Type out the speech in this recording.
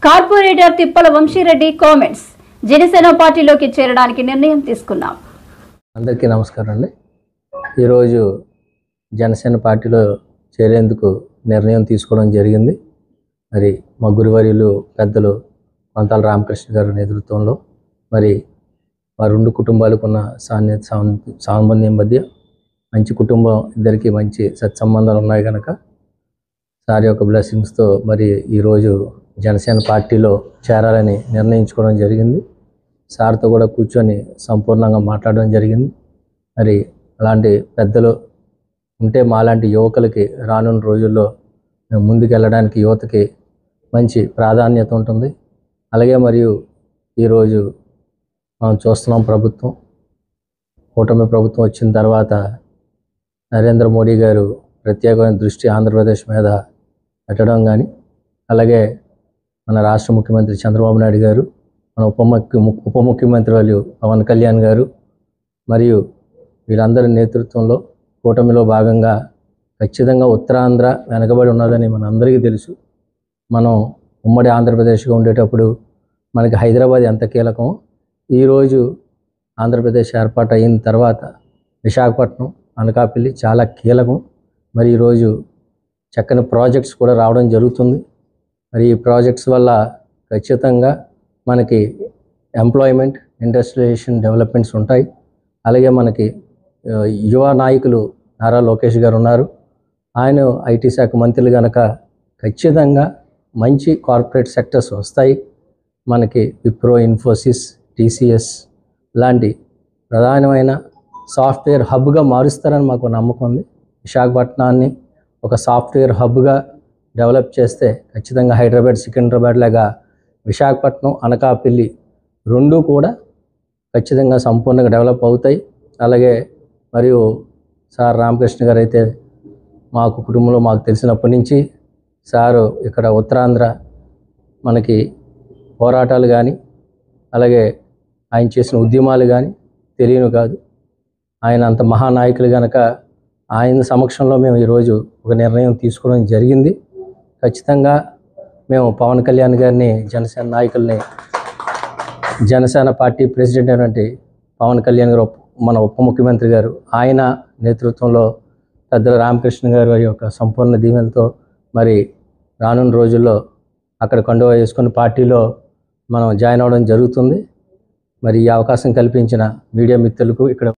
Corporator తిప్పల Vamsi Reddy comments. Janasena పార్టీలోకి చేరడానికి నిర్ణయం తీసుకున్నాం. అందరికీ నమస్కారం అండి. ఈరోజు జనసేన పార్టీలో చేరేందుకు నిర్ణయం తీసుకోవడం జరిగింది. మరి మా గురువర్యులు పెద్దలు కొంతాల రామకృష్ణ గారి నేతృత్వంలో మరి మా రెండు కుటుంబాలకు ఉన్న సామర్థ్యం మధ్య మంచి కుటుంబం, ఇద్దరికి మంచి సత్సంబంధాలు ఉన్నాయి కనుక సార్ యొక్క బ్లెస్సింగ్స్తో మరి ఈరోజు జనసేన పార్టీలో చేరాలని నిర్ణయించుకోవడం జరిగింది. సార్తో కూడా కూర్చొని సంపూర్ణంగా మాట్లాడడం జరిగింది. మరి అలాంటి పెద్దలు ఉంటే మాలాంటి యువకులకి రానున్న రోజుల్లో మేము ముందుకెళ్ళడానికి యువతకి మంచి ప్రాధాన్యత ఉంటుంది. అలాగే మరియు ఈరోజు మనం చూస్తున్నాం, కూటమి ప్రభుత్వం వచ్చిన తర్వాత నరేంద్ర మోడీ గారు ప్రత్యేకమైన దృష్టి ఆంధ్రప్రదేశ్ మీద పెట్టడం కానీ, అలాగే మన రాష్ట్ర ముఖ్యమంత్రి చంద్రబాబు నాయుడు గారు, మన ఉప ముఖ్యమంత్రి వాళ్ళు పవన్ కళ్యాణ్ గారు మరియు వీరందరి నేతృత్వంలో కూటమిలో భాగంగా ఖచ్చితంగా ఉత్తరాంధ్ర వెనకబడి ఉన్నదని మనందరికీ తెలుసు. మనం ఉమ్మడి ఆంధ్రప్రదేశ్గా ఉండేటప్పుడు మనకి హైదరాబాద్ ఎంత కీలకమో, ఈరోజు ఆంధ్రప్రదేశ్ ఏర్పాటు అయిన తర్వాత విశాఖపట్నం, అనకాపల్లి చాలా కీలకం. మరి ఈరోజు చక్కని ప్రాజెక్ట్స్ కూడా రావడం జరుగుతుంది. మరి ఈ ప్రాజెక్ట్స్ వల్ల ఖచ్చితంగా మనకి ఎంప్లాయ్మెంట్, ఇండస్ట్రియలైజేషన్ డెవలప్మెంట్స్ ఉంటాయి. అలాగే మనకి యువ నాయకులు నారా లోకేష్ గారు ఉన్నారు. ఆయన ఐటీ శాఖ మంత్రులు కనుక ఖచ్చితంగా మంచి కార్పొరేట్ సెక్టర్స్ వస్తాయి. మనకి విప్రో, ఇన్ఫోసిస్, టీసీఎస్ లాంటి ప్రధానమైన సాఫ్ట్వేర్ హబ్గా మారుస్తారని మాకు నమ్మకం ఉంది. విశాఖపట్నాన్ని ఒక సాఫ్ట్వేర్ హబ్గా డెవలప్ చేస్తే ఖచ్చితంగా హైదరాబాద్, సికింద్రాబాద్ లాగా విశాఖపట్నం, అనకాపల్లి రెండూ కూడా ఖచ్చితంగా సంపూర్ణంగా డెవలప్ అవుతాయి. అలాగే మరియు సార్ రామకృష్ణ గారు అయితే మాకు కుటుంబంలో మాకు తెలిసినప్పటి నుంచి సారు ఇక్కడ ఉత్తరాంధ్ర మనకి పోరాటాలు కానీ, అలాగే ఆయన చేసిన ఉద్యమాలు కానీ తెలియను కాదు. ఆయన అంత మహానాయకులు కనుక ఆయన సమక్షంలో మేము ఈరోజు ఒక నిర్ణయం తీసుకోవడం జరిగింది. ఖచ్చితంగా మేము పవన్ కళ్యాణ్ గారిని, జనసేన నాయకుల్ని, జనసేన పార్టీ ప్రెసిడెంట్ అయినటువంటి పవన్ కళ్యాణ్ గారు, మన ఉప ముఖ్యమంత్రి గారు, ఆయన నేతృత్వంలో పెద్దల రామకృష్ణ గారు యొక్క సంపూర్ణ దీవెనతో మరి రానున్న రోజుల్లో అక్కడ కండువా వేసుకుని పార్టీలో మనం జాయిన్ అవ్వడం జరుగుతుంది. మరి ఈ అవకాశం కల్పించిన మీడియా మిత్రులకు, ఇక్కడ